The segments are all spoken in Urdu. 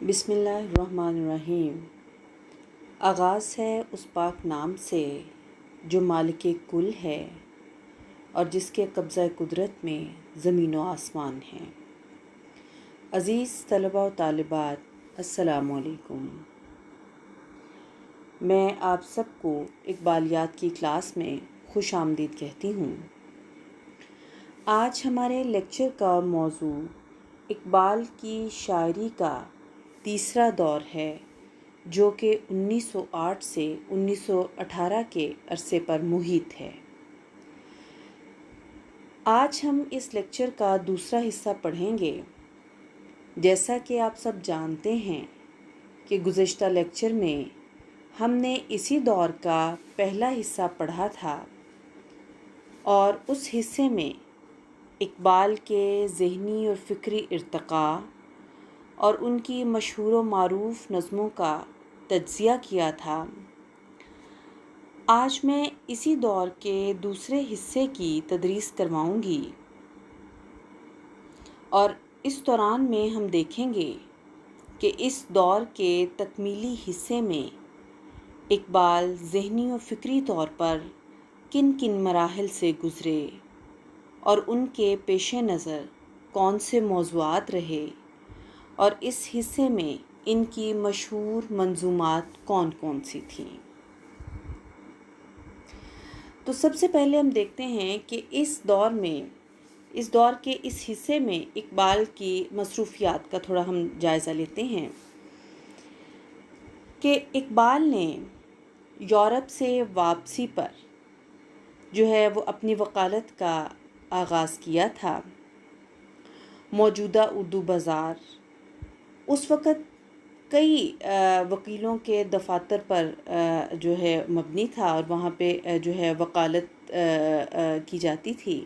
بسم اللہ الرحمن الرحیم۔ آغاز ہے اس پاک نام سے جو مالک کل ہے اور جس کے قبضہ قدرت میں زمین و آسمان ہیں۔ عزیز طلباء و طالبات، السلام علیکم۔ میں آپ سب کو اقبالیات کی کلاس میں خوش آمدید کہتی ہوں۔ آج ہمارے لیکچر کا موضوع اقبال کی شاعری کا تیسرا دور ہے، جو کہ 1908 سے 1918 کے عرصے پر محیط ہے۔ آج ہم اس لیکچر کا دوسرا حصہ پڑھیں گے۔ جیسا کہ آپ سب جانتے ہیں کہ گزشتہ لیکچر میں ہم نے اسی دور کا پہلا حصہ پڑھا تھا اور اس حصے میں اقبال کے ذہنی اور فکری ارتقاء اور ان کی مشہور و معروف نظموں کا تجزیہ کیا تھا۔ آج میں اسی دور کے دوسرے حصے کی تدریس کرواؤں گی اور اس دوران میں ہم دیکھیں گے کہ اس دور کے تکمیلی حصے میں اقبال ذہنی و فکری طور پر کن کن مراحل سے گزرے اور ان کے پیش نظر کون سے موضوعات رہے اور اس حصے میں ان کی مشہور منظومات کون کون سی تھیں۔ تو سب سے پہلے ہم دیکھتے ہیں کہ اس دور کے اس حصے میں اقبال کی مصروفیات کا تھوڑا ہم جائزہ لیتے ہیں کہ اقبال نے یورپ سے واپسی پر جو ہے وہ اپنی وکالت کا آغاز کیا تھا۔ موجودہ اردو بازار اس وقت کئی وکیلوں کے دفاتر پر جو ہے مبنی تھا اور وہاں پہ جو ہے وکالت کی جاتی تھی۔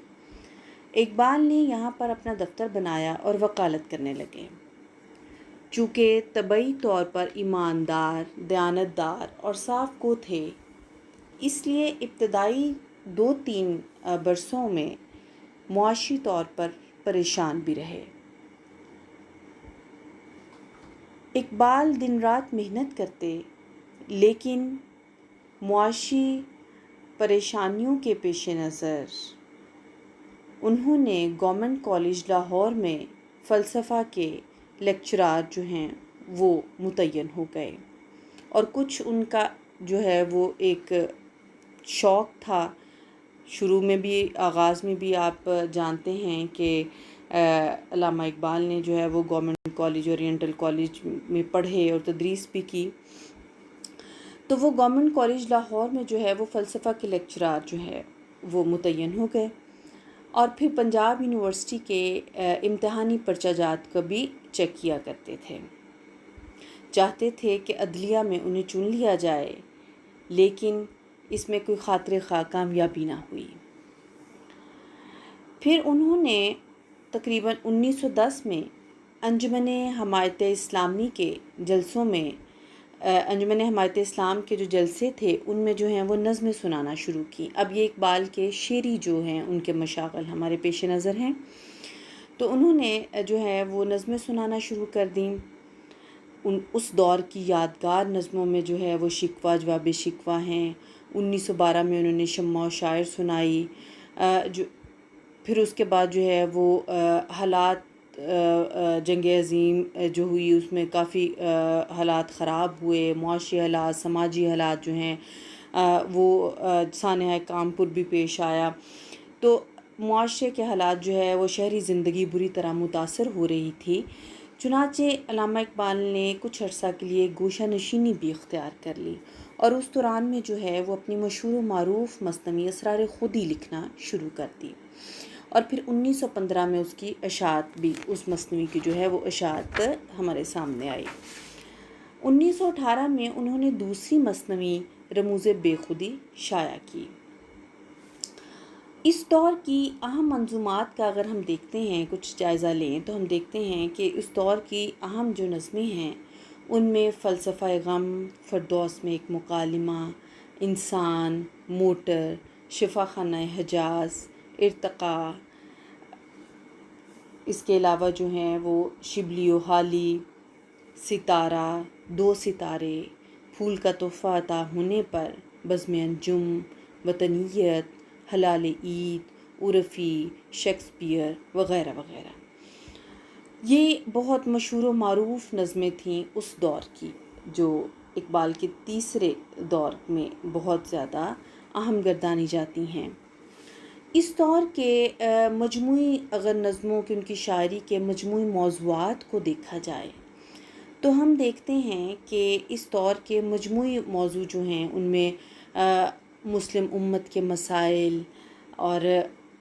اقبال نے یہاں پر اپنا دفتر بنایا اور وکالت کرنے لگے۔ چونکہ طبعی طور پر ایماندار، دیانتدار اور صاف کو تھے، اس لیے ابتدائی 2-3 برسوں میں معاشی طور پر پریشان بھی رہے۔ اقبال دن رات محنت کرتے، لیکن معاشی پریشانیوں کے پیش نظر انہوں نے گورنمنٹ کالج لاہور میں فلسفہ کے لیکچرار جو ہیں وہ متعین ہو گئے اور کچھ ان کا جو ہے وہ ایک شوق تھا۔ شروع میں بھی، آغاز میں بھی آپ جانتے ہیں کہ علامہ اقبال نے جو ہے وہ گورنمنٹ کالج اورینٹل کالج میں پڑھے اور تدریس بھی کی۔ تو وہ گورنمنٹ کالج لاہور میں جو ہے وہ فلسفہ کے لیکچرار جو ہے وہ متعین ہو گئے اور پھر پنجاب یونیورسٹی کے امتحانی پرچہ جات کو بھی چیک کیا کرتے تھے۔ چاہتے تھے کہ عدلیہ میں انہیں چن لیا جائے، لیکن اس میں کوئی خاطر خواہ کامیابی نہ ہوئی۔ پھر انہوں نے تقریباً 1910 میں انجمن حمایت اسلامی کے جلسوں میں انجمن حمایت اسلام کے جو جلسے تھے ان میں جو ہیں وہ نظمیں سنانا شروع کی۔ اب یہ اقبال کے شعری جو ہیں ان کے مشاغل ہمارے پیش نظر ہیں، تو انہوں نے جو ہے وہ نظمیں سنانا شروع کر دیں۔ اس دور کی یادگار نظموں میں جو ہے وہ شکوہ جواب شکوہ ہیں۔ 1912 میں انہوں نے شمع و شاعر سنائی۔ پھر اس کے بعد جو ہے وہ حالات جنگ عظیم جو ہوئی اس میں کافی حالات خراب ہوئے، معاشی حالات، سماجی حالات جو ہیں وہ سانحہ کانپور بھی پیش آیا۔ تو معاشرے کے حالات جو ہے وہ شہری زندگی بری طرح متاثر ہو رہی تھی، چنانچہ علامہ اقبال نے کچھ عرصہ کے لیے گوشہ نشینی بھی اختیار کر لی اور اس دوران میں جو ہے وہ اپنی مشہور و معروف مثنوی اسرار خودی لکھنا شروع کر دی اور پھر 1915 میں اس کی اشاعت بھی، اس مثنوی کی جو ہے وہ اشاعت ہمارے سامنے آئی۔ 1918 میں انہوں نے دوسری مثنوی رموز بے خودی شائع کی۔ اس دور کی اہم منظومات کا اگر ہم دیکھتے ہیں، کچھ جائزہ لیں تو ہم دیکھتے ہیں کہ اس دور کی اہم جو نظمیں ہیں ان میں فلسفہ غم، فردوس میں ایک مکالمہ، انسان، موٹر، شفا خانہ حجاز، ارتقاء، اس کے علاوہ جو ہیں وہ شبلی و حالی، ستارہ، دو ستارے، پھول کا تحفہ عطا ہونے پر، بزم انجم، وطنیت، حلال عید، عرفی، شیکسپیئر وغیرہ وغیرہ۔ یہ بہت مشہور و معروف نظمیں تھیں اس دور کی، جو اقبال کے تیسرے دور میں بہت زیادہ اہم گردانی جاتی ہیں۔ اس دور کے مجموعی اگر نظموں کی، ان کی شاعری کے مجموعی موضوعات کو دیکھا جائے تو ہم دیکھتے ہیں کہ اس دور کے مجموعی موضوع جو ہیں ان میں مسلم امت کے مسائل اور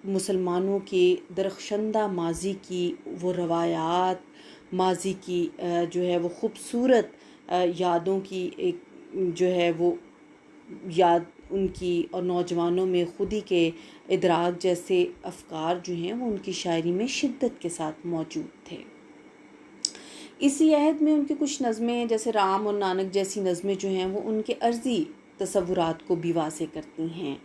مسلمانوں کی درخشندہ ماضی کی وہ روایات، ماضی کی جو ہے وہ خوبصورت یادوں کی ایک جو ہے وہ یاد ان کی، اور نوجوانوں میں خودی کے ادراک جیسے افکار جو ہیں وہ ان کی شاعری میں شدت کے ساتھ موجود تھے۔ اسی عہد میں ان کی کچھ نظمیں جیسے رام اور نانک جیسی نظمیں جو ہیں وہ ان کے عرضی تصورات کو بھی واضح کرتی ہیں۔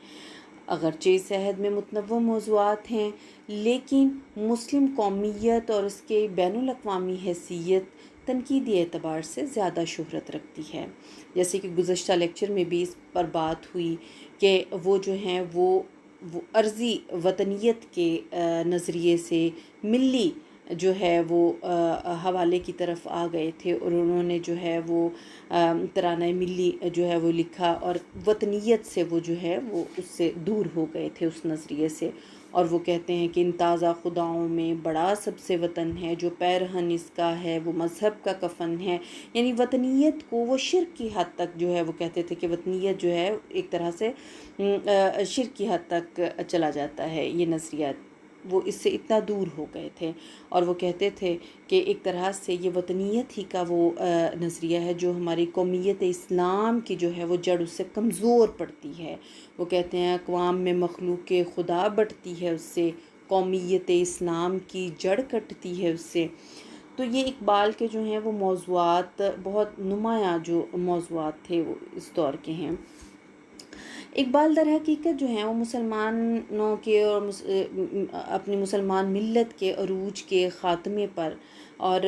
اگرچہ اس عہد میں متنوع موضوعات ہیں، لیکن مسلم قومیت اور اس کے بین الاقوامی حیثیت تنقیدی اعتبار سے زیادہ شہرت رکھتی ہے۔ جیسے کہ گزشتہ لیکچر میں بھی اس پر بات ہوئی کہ وہ جو ہیں وہ عرضی وطنیت کے نظریے سے ملی جو ہے وہ حوالے کی طرف آ گئے تھے، اور انہوں نے جو ہے وہ ترانہ ملی جو ہے وہ لکھا، اور وطنیت سے وہ جو ہے وہ اس سے دور ہو گئے تھے اس نظریے سے۔ اور وہ کہتے ہیں کہ ان تازہ خداؤں میں بڑا سب سے وطن ہے، جو پیرہن اس کا ہے وہ مذہب کا کفن ہے۔ یعنی وطنیت کو وہ شرک کی حد تک جو ہے وہ کہتے تھے کہ وطنیت جو ہے ایک طرح سے شرک کی حد تک چلا جاتا ہے یہ نظریات، وہ اس سے اتنا دور ہو گئے تھے۔ اور وہ کہتے تھے کہ ایک طرح سے یہ وطنیت ہی کا وہ نظریہ ہے جو ہماری قومیت اسلام کی جو ہے وہ جڑ اس سے کمزور پڑتی ہے۔ وہ کہتے ہیں اقوام میں مخلوق خدا بٹتی ہے اس سے، قومیت اسلام کی جڑ کٹتی ہے اس سے۔ تو یہ اقبال کے جو ہیں وہ موضوعات بہت نمایاں جو موضوعات تھے وہ اس دور کے ہیں۔ اقبال در حقیقت جو ہیں وہ مسلمانوں کے اور اپنی مسلمان ملت کے عروج کے خاتمے پر، اور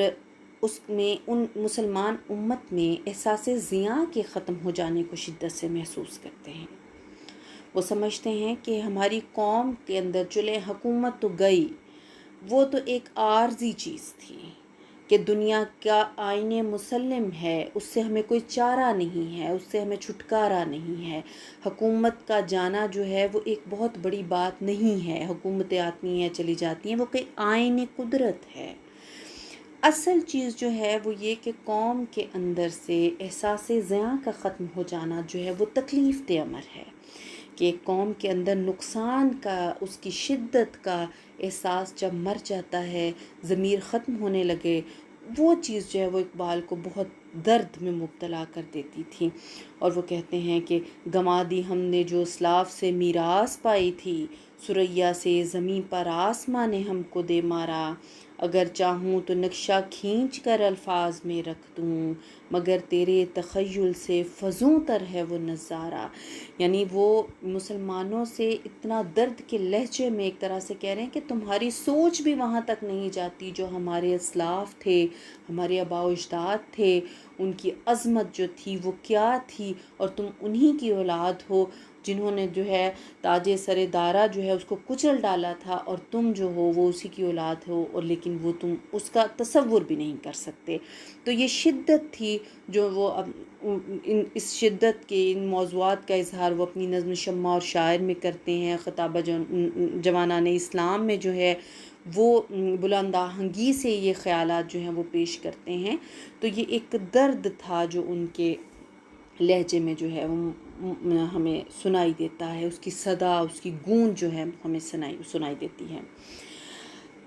اس میں ان مسلمان امت میں احساس زیاں کے ختم ہو جانے کو شدت سے محسوس کرتے ہیں۔ وہ سمجھتے ہیں کہ ہماری قوم کے اندر چلے حکومت تو گئی، وہ تو ایک عارضی چیز تھی کہ دنیا کا آئین مسلم ہے، اس سے ہمیں کوئی چارہ نہیں ہے، اس سے ہمیں چھٹکارا نہیں ہے۔ حکومت کا جانا جو ہے وہ ایک بہت بڑی بات نہیں ہے، حکومتیں آتی ہیں چلی جاتی ہیں، وہ کوئی آئین قدرت ہے۔ اصل چیز جو ہے وہ یہ کہ قوم کے اندر سے احساس زیاں کا ختم ہو جانا جو ہے وہ تکلیف دہ امر ہے، کہ قوم کے اندر نقصان کا، اس کی شدت کا احساس جب مر جاتا ہے، ضمیر ختم ہونے لگے، وہ چیز جو ہے وہ اقبال کو بہت درد میں مبتلا کر دیتی تھی۔ اور وہ کہتے ہیں کہ گنوا دی ہم نے جو اسلاف سے میراث پائی تھی، ثریا سے زمیں پر آسماں نے ہم کو دے مارا، اگر چاہوں تو نقشہ کھینچ کر الفاظ میں رکھ دوں، مگر تیرے تخیل سے فزوں تر ہے وہ نظارہ۔ یعنی وہ مسلمانوں سے اتنا درد کے لہجے میں ایک طرح سے کہہ رہے ہیں کہ تمہاری سوچ بھی وہاں تک نہیں جاتی، جو ہمارے اسلاف تھے، ہمارے آباء و اجداد تھے، ان کی عظمت جو تھی وہ کیا تھی، اور تم انہی کی اولاد ہو جنہوں نے جو ہے تاج سر دارا جو ہے اس کو کچل ڈالا تھا، اور تم جو ہو وہ اسی کی اولاد ہو، اور لیکن وہ تم اس کا تصور بھی نہیں کر سکتے۔ تو یہ شدت تھی جو وہ اس شدت کے ان موضوعات کا اظہار وہ اپنی نظم شمع اور شاعر میں کرتے ہیں۔ خطابہ جوانان اسلام میں جو ہے وہ بلند آہنگی سے یہ خیالات جو ہیں وہ پیش کرتے ہیں۔ تو یہ ایک درد تھا جو ان کے لہجے میں جو ہے وہ ہمیں سنائی دیتا ہے، اس کی صدا، اس کی گونج جو ہے ہمیں سنائی دیتی ہے۔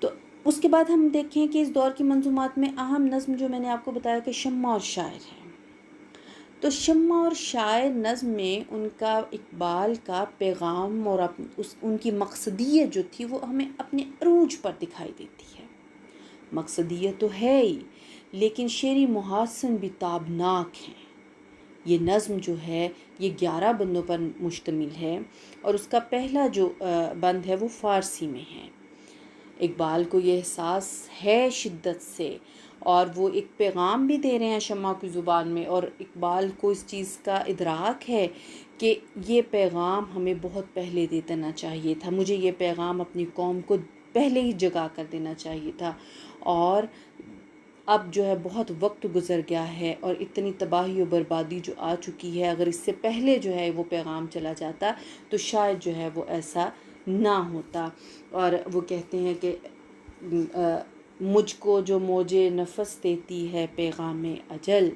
تو اس کے بعد ہم دیکھیں کہ اس دور کی منظومات میں اہم نظم جو میں نے آپ کو بتایا کہ شمع اور شاعر ہے۔ تو شمع اور شاعر نظم میں ان کا اقبال کا پیغام اور ان کی مقصدیت جو تھی وہ ہمیں اپنے عروج پر دکھائی دیتی ہے۔ مقصدیت تو ہے ہی، لیکن شعری محاسن بھی تابناک ہیں۔ یہ نظم جو ہے یہ 11 بندوں پر مشتمل ہے، اور اس کا پہلا جو بند ہے وہ فارسی میں ہے۔ اقبال کو یہ احساس ہے شدت سے، اور وہ ایک پیغام بھی دے رہے ہیں شمع کی زبان میں، اور اقبال کو اس چیز کا ادراک ہے کہ یہ پیغام ہمیں بہت پہلے دے دینا چاہیے تھا، مجھے یہ پیغام اپنی قوم کو پہلے ہی جگا کر دینا چاہیے تھا، اور اب جو ہے بہت وقت گزر گیا ہے اور اتنی تباہی و بربادی جو آ چکی ہے، اگر اس سے پہلے جو ہے وہ پیغام چلا جاتا تو شاید جو ہے وہ ایسا نہ ہوتا۔ اور وہ کہتے ہیں کہ مجھ کو جو موجے نفس دیتی ہے پیغام اجل،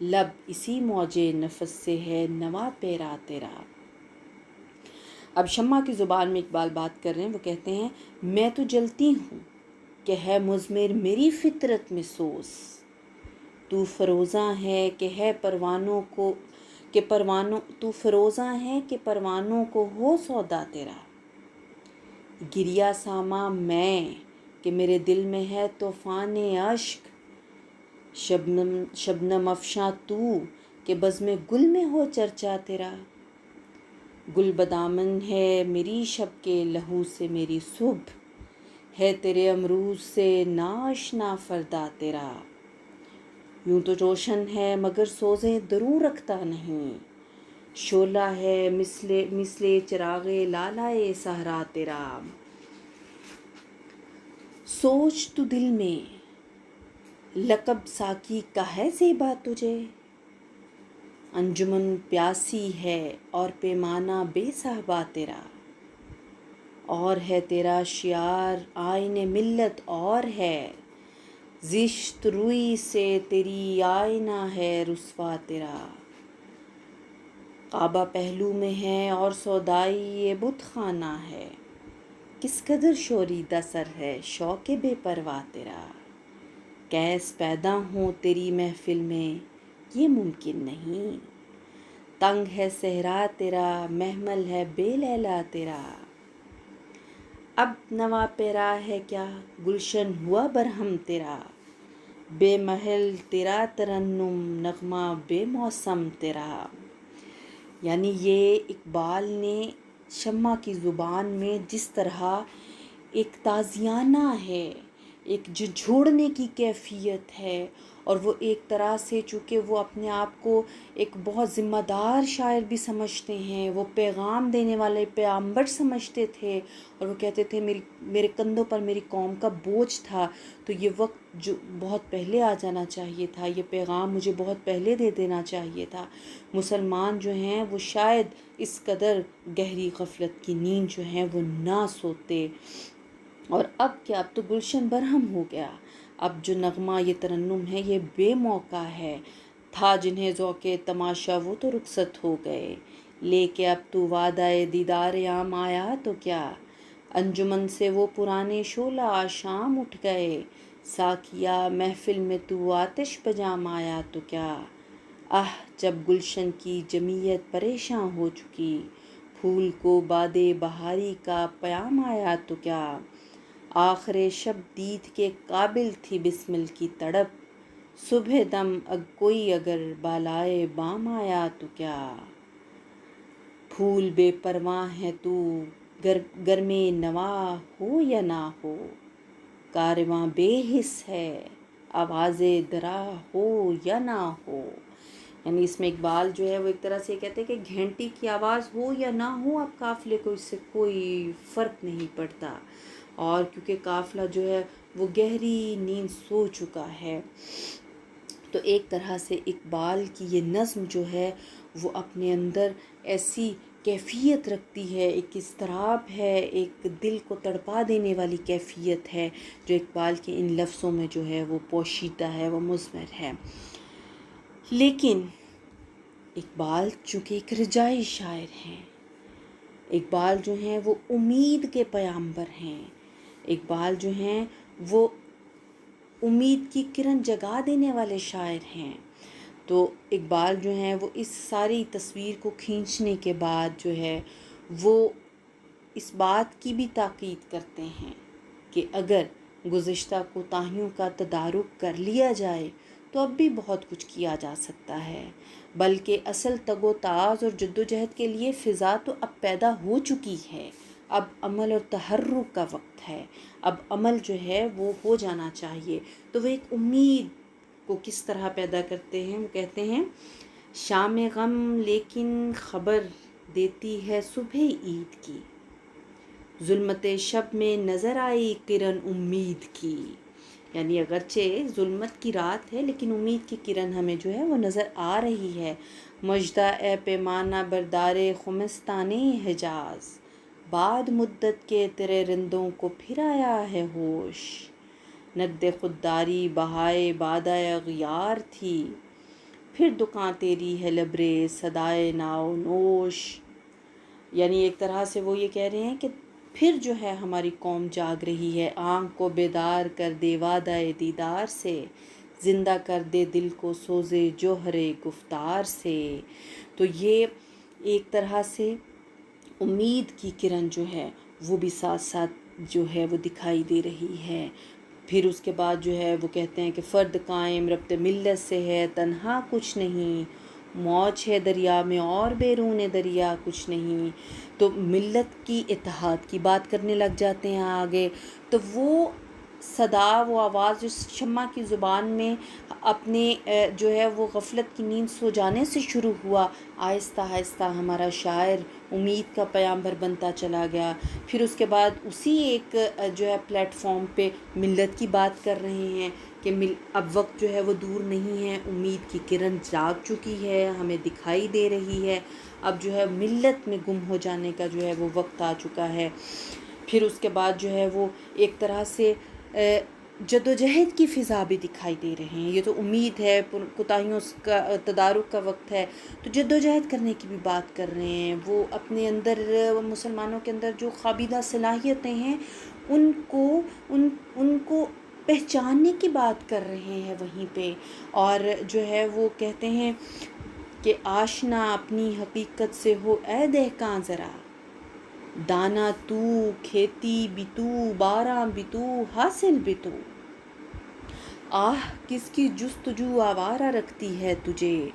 لب اسی موجے نفس سے ہے نوا پیرا تیرا۔ اب شمع کی زبان میں اقبال بات کر رہے ہیں، وہ کہتے ہیں میں تو جلتی ہوں کہ ہے مضمر میری فطرت میں سوز، تو فروزاں ہے کہ ہے پروانوں کو، کہ تو فروزاں ہے کہ پروانوں کو ہو سودا تیرا، گریا ساما میں کہ میرے دل میں ہے طوفان اشک، شبنم افشاں تو کہ بزم گل میں ہو چرچا تیرا، گل بدامن ہے میری شب کے لہو سے میری صبح، ہے تیرے امروز سے ناشنا فردا تیرا، یوں تو روشن ہے مگر سوزیں دروں رکھتا نہیں، شعلہ ہے مثل چراغ لالائے صحرا تیرا، سوچ تو دل میں لقب ساقی کا ہے زیبا تجھے، انجمن پیاسی ہے اور پیمانہ بے صحبا تیرا، اور ہے تیرا شعار آئین ملت اور ہے، زشت روئی سے تیری آئینہ ہے رسوا تیرا، کعبہ پہلو میں ہے اور سودائی یہ بت خانہ ہے، کس قدر شوریدہ سر ہے شوق بے پرواہ تیرا، کیس پیدا ہوں تیری محفل میں یہ ممکن نہیں، تنگ ہے صحرا تیرا محمل ہے بے لیلا تیرا، اب نوا پیرا ہے کیا گلشن ہوا برہم تیرا، بے محل تیرا ترنم نغمہ بے موسم تیرا۔ یعنی یہ اقبال نے شمع کی زبان میں جس طرح ایک تازیانہ ہے، ایک جھنجھوڑنے کی کیفیت ہے، اور وہ ایک طرح سے چونکہ وہ اپنے آپ کو ایک بہت ذمہ دار شاعر بھی سمجھتے ہیں، وہ پیغام دینے والے پیغمبر سمجھتے تھے، اور وہ کہتے تھے میرے کندھوں پر میری قوم کا بوجھ تھا، تو یہ وقت جو بہت پہلے آ جانا چاہیے تھا، یہ پیغام مجھے بہت پہلے دے دینا چاہیے تھا، مسلمان جو ہیں وہ شاید اس قدر گہری غفلت کی نیند جو ہیں وہ نہ سوتے، اور اب کیا، اب تو گلشن برہم ہو گیا، اب جو نغمہ یہ ترنم ہے یہ بے موقع ہے، تھا جنہیں ذوق تماشا وہ تو رخصت ہو گئے، لے کے اب تو وعدہ دیدار عام آیا تو کیا، انجمن سے وہ پرانے شعلہ آشام اٹھ گئے، ساقیہ محفل میں تو آتش بجام آیا تو کیا، جب گلشن کی جمیعت پریشاں ہو چکی، پھول کو باد بہاری کا پیام آیا تو کیا، آخر شب دید کے قابل تھی بسمل کی تڑپ، صبح دم کوئی اگر بالائے بام آیا تو کیا، پھول بے پرواہ ہے تو گرم نوا ہو یا نہ ہو، کارواں بے حس ہے آواز درا ہو یا نہ ہو۔ یعنی اس میں اقبال جو ہے وہ ایک طرح سے کہتے ہیں کہ گھنٹی کی آواز ہو یا نہ ہو، اب قافلے کو اس سے کوئی فرق نہیں پڑتا، اور کیونکہ قافلہ جو ہے وہ گہری نیند سو چکا ہے، تو ایک طرح سے اقبال کی یہ نظم جو ہے وہ اپنے اندر ایسی کیفیت رکھتی ہے، ایک اضطراب ہے، ایک دل کو تڑپا دینے والی کیفیت ہے جو اقبال کے ان لفظوں میں جو ہے وہ پوشیدہ ہے، وہ مضمر ہے۔ لیکن اقبال چونکہ ایک رجائی شاعر ہیں، اقبال جو ہیں وہ امید کے پیامبر ہیں، اقبال جو ہیں وہ امید کی کرن جگا دینے والے شاعر ہیں، تو اقبال جو ہیں وہ اس ساری تصویر کو کھینچنے کے بعد جو ہے وہ اس بات کی بھی تاکید کرتے ہیں کہ اگر گزشتہ کوتاہیوں کا تدارک کر لیا جائے تو اب بھی بہت کچھ کیا جا سکتا ہے، بلکہ اصل تگ و تاز اور جد و جہد کے لیے فضا تو اب پیدا ہو چکی ہے، اب عمل اور تحرک کا وقت ہے، اب عمل جو ہے وہ ہو جانا چاہیے۔ تو وہ ایک امید کو کس طرح پیدا کرتے ہیں، وہ کہتے ہیں شام غم لیکن خبر دیتی ہے صبح عید کی، ظلمت شب میں نظر آئی کرن امید کی۔ یعنی اگرچہ ظلمت کی رات ہے لیکن امید کی کرن ہمیں جو ہے وہ نظر آ رہی ہے۔ مژدہ اے پیمانہ بردار خمستان حجاز، بعد مدت کے تیرے رندوں کو پھر آیا ہے ہوش، نقد خودداری بہائے بادہ اغیار تھی، پھر دکان تیری ہے لبرے صدائے ناو نوش۔ یعنی ایک طرح سے وہ یہ کہہ رہے ہیں کہ پھر جو ہے ہماری قوم جاگ رہی ہے، آنکھ کو بیدار کر دے وعدہ دیدار سے، زندہ کر دے دل کو سوزے جوہر گفتار سے۔ تو یہ ایک طرح سے امید کی کرن جو ہے وہ بھی ساتھ ساتھ جو ہے وہ دکھائی دے رہی ہے۔ پھر اس کے بعد جو ہے وہ کہتے ہیں کہ فرد قائم ربط ملت سے ہے، تنہا کچھ نہیں، موج ہے دریا میں اور بیرون دریا کچھ نہیں۔ تو ملت کی اتحاد کی بات کرنے لگ جاتے ہیں آگے، تو وہ صدا، وہ آواز جو شمع کی زبان میں اپنے جو ہے وہ غفلت کی نیند سو جانے سے شروع ہوا، آہستہ آہستہ ہمارا شاعر امید کا پیامبر بنتا چلا گیا۔ پھر اس کے بعد اسی ایک جو ہے پلیٹ فارم پہ ملت کی بات کر رہے ہیں کہ اب وقت جو ہے وہ دور نہیں ہے، امید کی کرن جاگ چکی ہے، ہمیں دکھائی دے رہی ہے، اب جو ہے ملت میں گم ہو جانے کا جو ہے وہ وقت آ چکا ہے۔ پھر اس کے بعد جو ہے وہ ایک طرح سے جدوجہد کی فضا بھی دکھائی دے رہے ہیں۔ یہ تو امید ہے، کوتاہیوں کا تدارک کا وقت ہے، تو جدوجہد کرنے کی بھی بات کر رہے ہیں۔ وہ اپنے اندر، مسلمانوں کے اندر جو خوابیدہ صلاحیتیں ہیں ان کو پہچاننے کی بات کر رہے ہیں وہیں پہ، اور جو ہے وہ کہتے ہیں کہ آشنا اپنی حقیقت سے ہو اے دہقاں ذرا، دانا تو کھیتی بھی تو باراں بھی تو حاصل بھی تو، آہ کس کی جستجو آوارہ رکھتی ہے تجھے،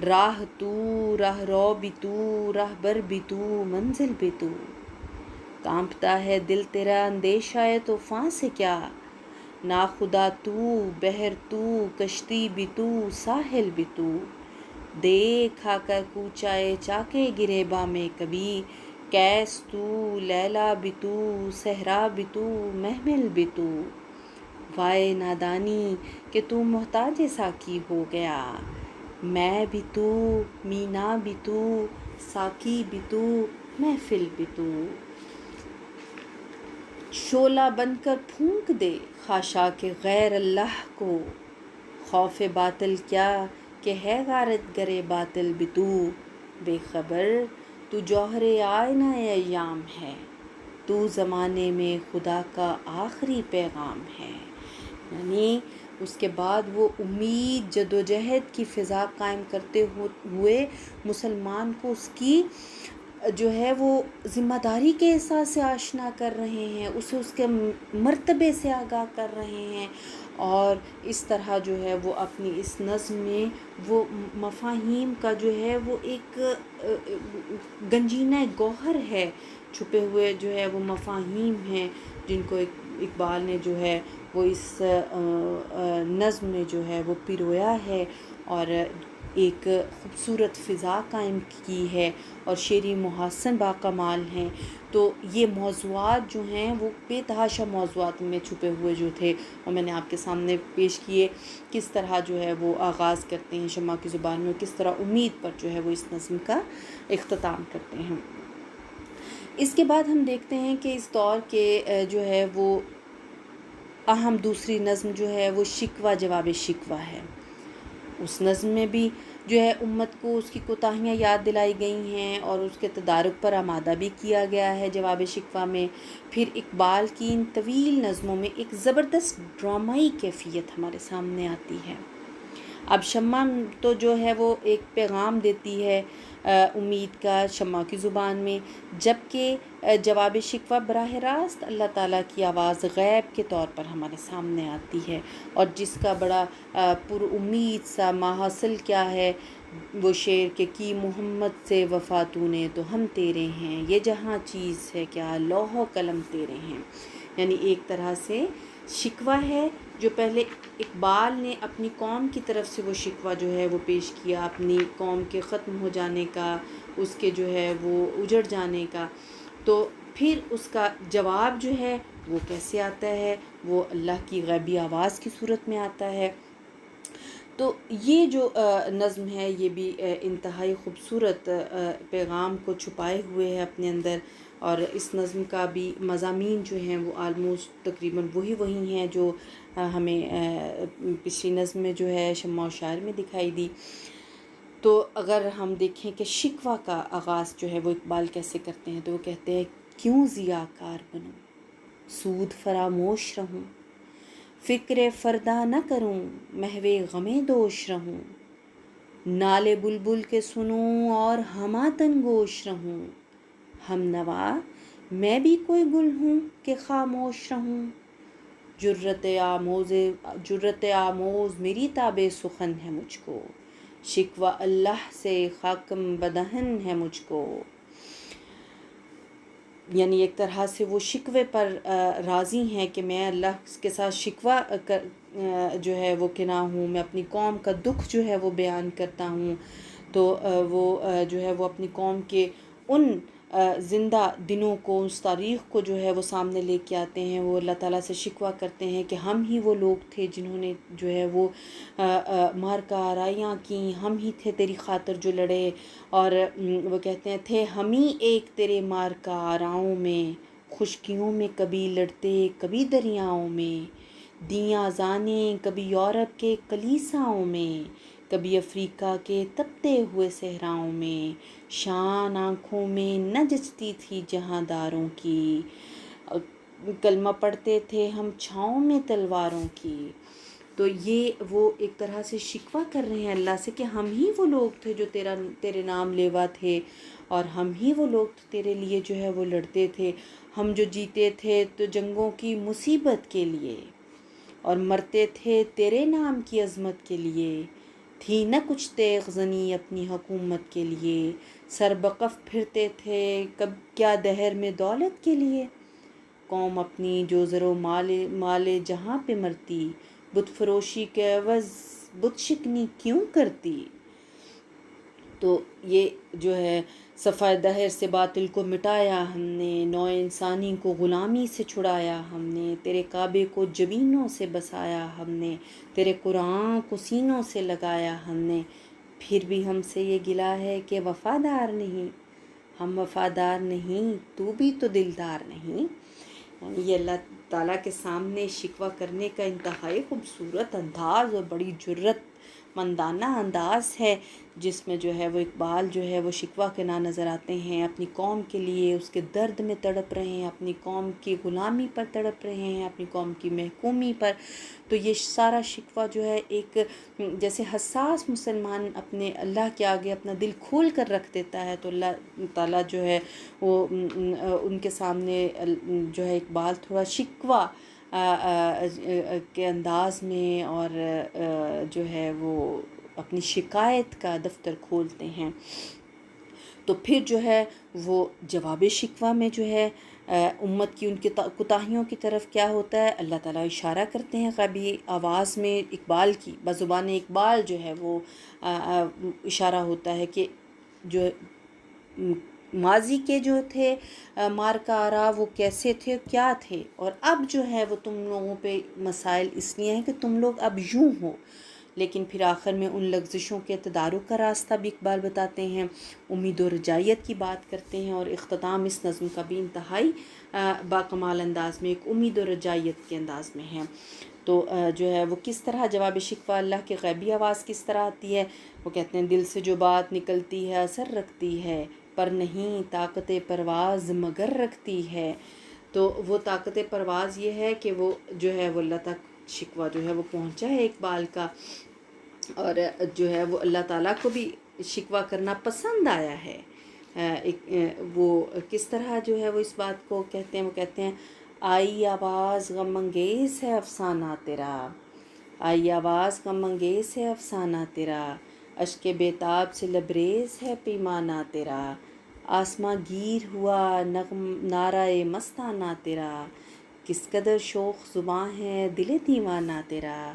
راہ تو راہ رو بھی تو راہبر بھی تو منزل بھی تو، کانپتا ہے دل تیرا اندیشہ طوفاں سے کیا، ناخدا تو بحر تو کشتی بھی تو ساحل بھی تو، دیکھ آ کر کوچائے چاکے گریباں میں کبھی، کیس تو لیلا بھی تو صحرا بھی تو محمل بھی تو، وائے نادانی کہ تو محتاج ساقی ہو گیا، میں بھی تو مینا بھی تو ساقی بھی تو محفل بھی تو، شعلہ بن کر پھونک دے خاشاک غیر اللہ کو، خوف باطل کیا کہ ہے غارت گرے باطل بھی تو، بے خبر تو جوہر آئینہ ایام ہے، تو زمانے میں خدا کا آخری پیغام ہے۔ یعنی اس کے بعد وہ امید جدوجہد کی فضا قائم کرتے ہوئے مسلمان کو اس کی جو ہے وہ ذمہ داری کے احساس سے آشنا کر رہے ہیں، اسے اس کے مرتبے سے آگاہ کر رہے ہیں، اور اس طرح جو ہے وہ اپنی اس نظم میں وہ مفاہیم کا جو ہے وہ ایک گنجینہ گوہر ہے، چھپے ہوئے جو ہے وہ مفاہیم ہیں جن کو اقبال نے جو ہے وہ اس نظم میں جو ہے وہ پرویا ہے، اور ایک خوبصورت فضا قائم کی ہے، اور شعری محسن باکمال ہیں۔ تو یہ موضوعات جو ہیں وہ بے تحاشا موضوعات میں چھپے ہوئے جو تھے اور میں نے آپ کے سامنے پیش کیے، کس طرح جو ہے وہ آغاز کرتے ہیں شمع کی زبان میں، کس طرح امید پر جو ہے وہ اس نظم کا اختتام کرتے ہیں۔ اس کے بعد ہم دیکھتے ہیں کہ اس دور کے جو ہے وہ اہم دوسری نظم جو ہے وہ شکوہ جواب شکوہ ہے۔ اس نظم میں بھی جو ہے امت کو اس کی کوتاہیاں یاد دلائی گئی ہیں اور اس کے تدارک پر آمادہ بھی کیا گیا ہے جواب شکوہ میں۔ پھر اقبال کی ان طویل نظموں میں ایک زبردست ڈرامائی کیفیت ہمارے سامنے آتی ہے۔ اب شمع تو جو ہے وہ ایک پیغام دیتی ہے امید کا شمع کی زبان میں، جبکہ جواب شکوہ براہ راست اللہ تعالیٰ کی آواز غیب کے طور پر ہمارے سامنے آتی ہے، اور جس کا بڑا پر امید سا ماحصل کیا ہے وہ شعر کہ کی محمد سے وفا تو نے تو ہم تیرے ہیں، یہ جہاں چیز ہے کیا لوح و قلم تیرے ہیں. یعنی ایک طرح سے شکوہ ہے جو پہلے اقبال نے اپنی قوم کی طرف سے وہ شکوہ جو ہے وہ پیش کیا، اپنی قوم کے ختم ہو جانے کا، اس کے جو ہے وہ اجڑ جانے کا. تو پھر اس کا جواب جو ہے وہ کیسے آتا ہے، وہ اللہ کی غیبی آواز کی صورت میں آتا ہے. تو یہ جو نظم ہے یہ بھی انتہائی خوبصورت پیغام کو چھپائے ہوئے ہے اپنے اندر. اور اس نظم کا بھی مضامین جو ہیں وہ آلموسٹ تقریباً وہی ہیں جو ہمیں پچھلی نظم میں جو ہے شمع و شاعر میں دکھائی دی. تو اگر ہم دیکھیں کہ شکوہ کا آغاز جو ہے وہ اقبال کیسے کرتے ہیں، تو وہ کہتے ہیں کیوں ضیاءکار بنوں، سود فراموش رہوں، فکر فردا نہ کروں، محو غم دوش رہوں، نالے بلبل کے سنوں اور ہماتن گوش رہوں، ہم نوا میں بھی کوئی گل ہوں کہ خاموش رہوں، جرت آموز میری تاب سخن ہے مجھ کو، شکوہ اللہ سے خاکم بدہن ہے مجھ کو. یعنی ایک طرح سے وہ شکوے پر راضی ہیں کہ میں اللہ کے ساتھ شکوہ جو ہے وہ کنا ہوں، میں اپنی قوم کا دکھ جو ہے وہ بیان کرتا ہوں. تو وہ جو ہے وہ اپنی قوم کے ان زندہ دنوں کو، اس تاریخ کو جو ہے وہ سامنے لے کے آتے ہیں. وہ اللہ تعالیٰ سے شکوہ کرتے ہیں کہ ہم ہی وہ لوگ تھے جنہوں نے جو ہے وہ مارکہ آرائیاں کیں، ہم ہی تھے تیری خاطر جو لڑے. اور وہ کہتے ہیں تھے ہم ہی ایک تیرے مارکہ آراؤں میں، خشکیوں میں کبھی لڑتے کبھی دریاؤں میں، دیں آذانیں کبھی یورپ کے کلیساؤں میں، کبھی افریقہ کے تپتے ہوئے صحراؤں میں، شان آنکھوں میں نہ جچتی تھی جہاں داروں کی، کلمہ پڑھتے تھے ہم چھاؤں میں تلواروں کی. تو یہ وہ ایک طرح سے شکوہ کر رہے ہیں اللہ سے کہ ہم ہی وہ لوگ تھے جو تیرے نام لیوا تھے، اور ہم ہی وہ لوگ تیرے لیے جو ہے وہ لڑتے تھے. ہم جو جیتے تھے تو جنگوں کی مصیبت کے لیے، اور مرتے تھے تیرے نام کی عظمت کے لیے، تھی نہ کچھ تیغ زنی اپنی حکومت کے لیے، سر بقف پھرتے تھے کب کیا دہر میں دولت کے لیے، قوم اپنی جو زر و مال جہاں پہ مرتی، بت فروشی کے عوض بت شکنی کیوں کرتی. تو یہ جو ہے صفحہ دہر سے باطل کو مٹایا ہم نے، نوع انسانی کو غلامی سے چھڑایا ہم نے، تیرے کعبے کو جبینوں سے بسایا ہم نے، تیرے قرآن کو سینوں سے لگایا ہم نے، پھر بھی ہم سے یہ گلہ ہے کہ وفادار نہیں، ہم وفادار نہیں تو بھی تو دلدار نہیں. یعنی یہ اللہ تعالیٰ کے سامنے شکوہ کرنے کا انتہائی خوبصورت انداز اور بڑی جرت مندانہ انداز ہے، جس میں جو ہے وہ اقبال جو ہے وہ شکوہ کے نظر آتے ہیں، اپنی قوم کے لیے اس کے درد میں تڑپ رہے ہیں، اپنی قوم کی غلامی پر تڑپ رہے ہیں، اپنی قوم کی محکومی پر. تو یہ سارا شکوہ جو ہے ایک جیسے حساس مسلمان اپنے اللہ کے آگے اپنا دل کھول کر رکھ دیتا ہے، تو اللہ تعالیٰ جو ہے وہ ان کے سامنے جو ہے اقبال تھوڑا شکوہ کے انداز میں اور جو ہے وہ اپنی شکایت کا دفتر کھولتے ہیں. تو پھر جو ہے وہ جواب شکوہ میں جو ہے امت کی ان کی کوتاہیوں کی طرف کیا ہوتا ہے، اللہ تعالیٰ اشارہ کرتے ہیں غیبی آواز میں اقبال کی بزبان اقبال جو ہے وہ اشارہ ہوتا ہے کہ جو ماضی کے جو تھے مارکہ آرا وہ کیسے تھے، کیا تھے، اور اب جو ہے وہ تم لوگوں پہ مسائل اس لیے ہیں کہ تم لوگ اب یوں ہو. لیکن پھر آخر میں ان لغزشوں کے تدارک کا راستہ بھی اقبال بتاتے ہیں، امید و رجائیت کی بات کرتے ہیں، اور اختتام اس نظم کا بھی انتہائی باکمال انداز میں ایک امید و رجائیت کے انداز میں ہے. تو جو ہے وہ کس طرح جواب شکوہ اللہ کی غیبی آواز کس طرح آتی ہے. وہ کہتے ہیں دل سے جو بات نکلتی ہے اثر رکھتی ہے، پر نہیں طاقت پرواز مگر رکھتی ہے. تو وہ طاقت پرواز یہ ہے کہ وہ جو ہے وہ اللہ تک شکوہ جو ہے وہ پہنچا ہے اقبال کا، اور جو ہے وہ اللہ تعالیٰ کو بھی شکوہ کرنا پسند آیا ہے. وہ کس طرح جو ہے وہ اس بات کو کہتے ہیں، وہ کہتے ہیں آئی آواز غم انگیز ہے افسانہ تیرا، آئی آواز غم انگیز ہے افسانہ تیرا، اشک بیتاب سے لبریز ہے پیمانہ تیرا، آسماں گیر ہوا نغم نعرہ مستانہ تیرا، کس قدر شوخ زباں ہے دل دیوانہ تیرا،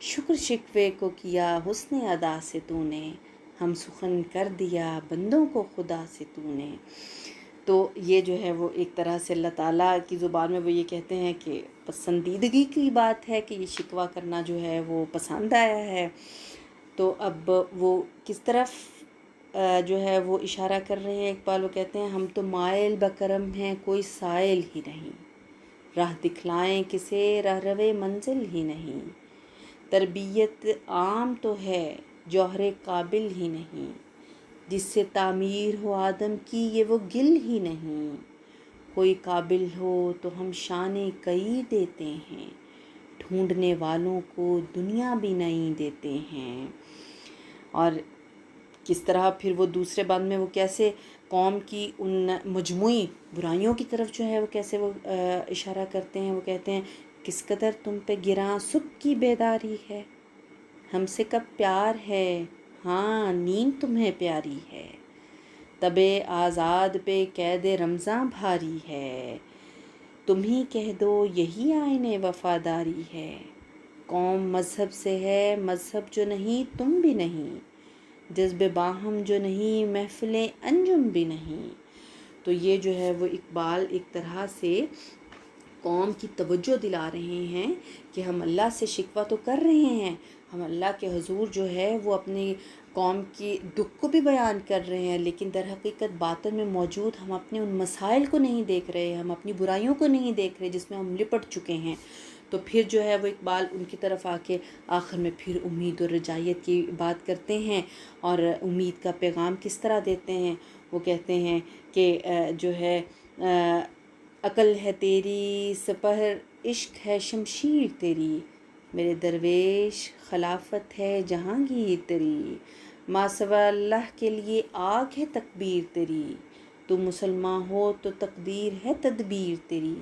شکر شکوے کو کیا حسن ادا سے تو نے، ہم سخن کر دیا بندوں کو خدا سے تو نے۔ تو یہ جو ہے وہ ایک طرح سے اللہ تعالیٰ کی زبان میں وہ یہ کہتے ہیں کہ پسندیدگی کی بات ہے کہ یہ شکوہ کرنا جو ہے وہ پسند آیا ہے۔ تو اب وہ کس طرف جو ہے وہ اشارہ کر رہے ہیں اقبال، وہ کہتے ہیں ہم تو مائل بکرم ہیں کوئی سائل ہی نہیں، راہ دکھلائیں کسے رہرو منزل ہی نہیں، تربیت عام تو ہے جوہر قابل ہی نہیں، جس سے تعمیر ہو آدم کی یہ وہ گل ہی نہیں، کوئی قابل ہو تو ہم شان کئی دیتے ہیں، ڈھونڈنے والوں کو دنیا بھی نہیں دیتے ہیں۔ اور کس طرح پھر وہ دوسرے بند میں وہ کیسے قوم کی ان مجموعی برائیوں کی طرف جو ہے وہ کیسے وہ اشارہ کرتے ہیں، وہ کہتے ہیں کس قدر تم پہ گراں صبح کی بیداری ہے، ہم سے کب پیار ہے ہاں نیند تمہیں پیاری ہے، تب آزاد پہ قید رمضاں بھاری ہے، تم ہی کہہ دو یہی آئین وفاداری ہے، قوم مذہب سے ہے مذہب جو نہیں تم بھی نہیں، جذب باہم جو نہیں محفل انجم بھی نہیں۔ تو یہ جو ہے وہ اقبال ایک طرح سے قوم کی توجہ دلا رہے ہیں کہ ہم اللہ سے شکوہ تو کر رہے ہیں، ہم اللہ کے حضور جو ہے وہ اپنی قوم کی دکھ کو بھی بیان کر رہے ہیں، لیکن در حقیقت باطن میں موجود ہم اپنے ان مسائل کو نہیں دیکھ رہے، ہم اپنی برائیوں کو نہیں دیکھ رہے جس میں ہم لپٹ چکے ہیں۔ تو پھر جو ہے وہ اقبال ان کی طرف آ کے آخر میں پھر امید اور رجائیت کی بات کرتے ہیں، اور امید کا پیغام کس طرح دیتے ہیں۔ وہ کہتے ہیں کہ جو ہے عقل ہے تیری سپہر عشق ہے شمشیر تیری، میرے درویش خلافت ہے جہانگیر تیری، ما سوا اللہ کے لیے آگ ہے تکبیر تیری، تو مسلمان ہو تو تقدیر ہے تدبیر تیری،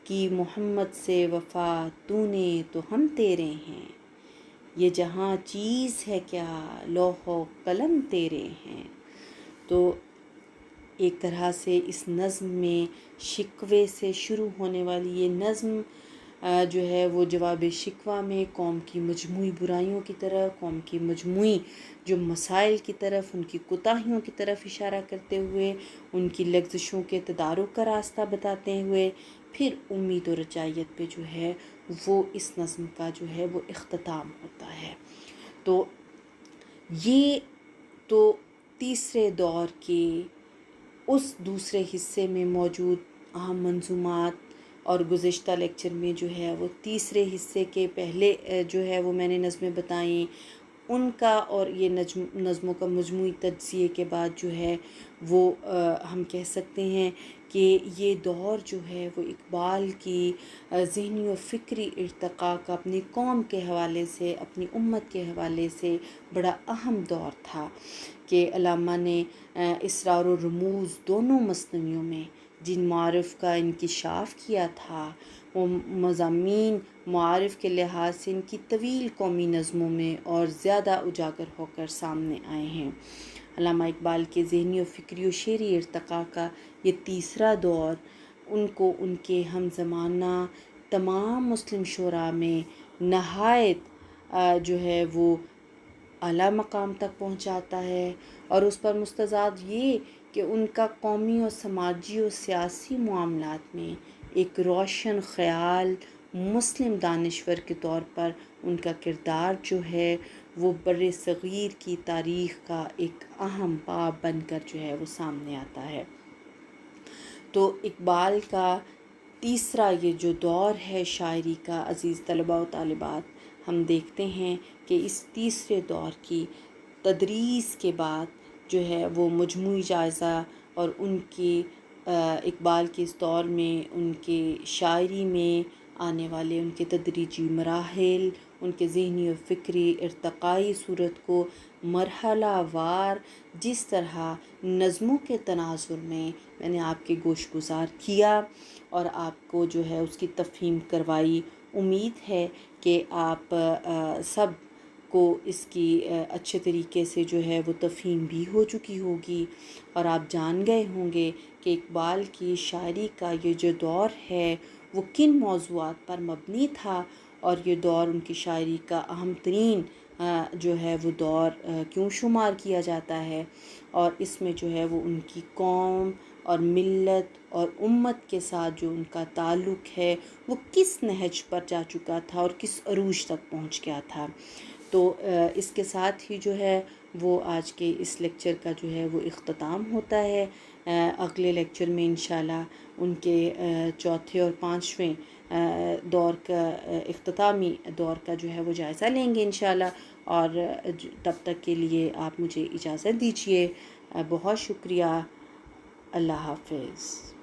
کی محمد سے وفا تو نے تو ہم تیرے ہیں، یہ جہاں چیز ہے کیا لوح و قلم تیرے ہیں۔ تو ایک طرح سے اس نظم میں شکوے سے شروع ہونے والی یہ نظم جو ہے وہ جواب شکوہ میں قوم کی مجموعی برائیوں کی طرف، قوم کی مجموعی جو مسائل کی طرف، ان کی کوتاہیوں کی طرف اشارہ کرتے ہوئے، ان کی لغزشوں کے تدارک کا راستہ بتاتے ہوئے پھر امید و رجائیت پہ جو ہے وہ اس نظم کا جو ہے وہ اختتام ہوتا ہے۔ تو یہ تو تیسرے دور کے اس دوسرے حصے میں موجود اہم منظومات، اور گزشتہ لیکچر میں جو ہے وہ تیسرے حصے کے پہلے جو ہے وہ میں نے نظمیں بتائیں ان کا، اور یہ نظموں کا مجموعی تجزیے کے بعد جو ہے وہ ہم کہہ سکتے ہیں کہ یہ دور جو ہے وہ اقبال کی ذہنی و فکری ارتقاء کا اپنی قوم کے حوالے سے، اپنی امت کے حوالے سے بڑا اہم دور تھا، کہ علامہ نے اسرار و رموز دونوں مثنویوں میں جن معارف کا انکشاف کیا تھا، وہ مضامین معارف کے لحاظ سے ان کی طویل قومی نظموں میں اور زیادہ اجاگر ہو کر سامنے آئے ہیں۔ علامہ اقبال کے ذہنی و فکری و شعری ارتقاء کا یہ تیسرا دور ان کو ان کے ہم زمانہ تمام مسلم شعراء میں نہایت جو ہے وہ اعلیٰ مقام تک پہنچاتا ہے، اور اس پر مستزاد یہ کہ ان کا قومی و سماجی و سیاسی معاملات میں ایک روشن خیال مسلم دانشور کے طور پر ان کا کردار جو ہے وہ بر صغیر کی تاریخ کا ایک اہم باب بن کر جو ہے وہ سامنے آتا ہے۔ تو اقبال کا تیسرا یہ جو دور ہے شاعری کا، عزیز طلباء و طالبات، ہم دیکھتے ہیں کہ اس تیسرے دور کی تدریس کے بعد جو ہے وہ مجموعی جائزہ اور ان کی اقبال کے اس دور میں ان کے شاعری میں آنے والے ان کے تدریجی مراحل، ان کے ذہنی و فکری ارتقائی صورت کو مرحلہ وار جس طرح نظموں کے تناظر میں نے آپ کے گوش گزار کیا اور آپ کو جو ہے اس کی تفہیم کروائی، امید ہے کہ آپ سب کو اس کی اچھے طریقے سے جو ہے وہ تفہیم بھی ہو چکی ہوگی، اور آپ جان گئے ہوں گے کہ اقبال کی شاعری کا یہ جو دور ہے وہ کن موضوعات پر مبنی تھا، اور یہ دور ان کی شاعری کا اہم ترین جو ہے وہ دور کیوں شمار کیا جاتا ہے، اور اس میں جو ہے وہ ان کی قوم اور ملت اور امت کے ساتھ جو ان کا تعلق ہے وہ کس نہج پر جا چکا تھا اور کس عروج تک پہنچ گیا تھا۔ تو اس کے ساتھ ہی جو ہے وہ آج کے اس لیکچر کا جو ہے وہ اختتام ہوتا ہے۔ اگلے لیکچر میں انشاءاللہ ان کے چوتھے اور پانچویں دور کا اختتامی دور کا جو ہے وہ جائزہ لیں گے انشاءاللہ، اور تب تک کے لیے آپ مجھے اجازت دیجیے۔ بہت شکریہ۔ اللہ حافظ۔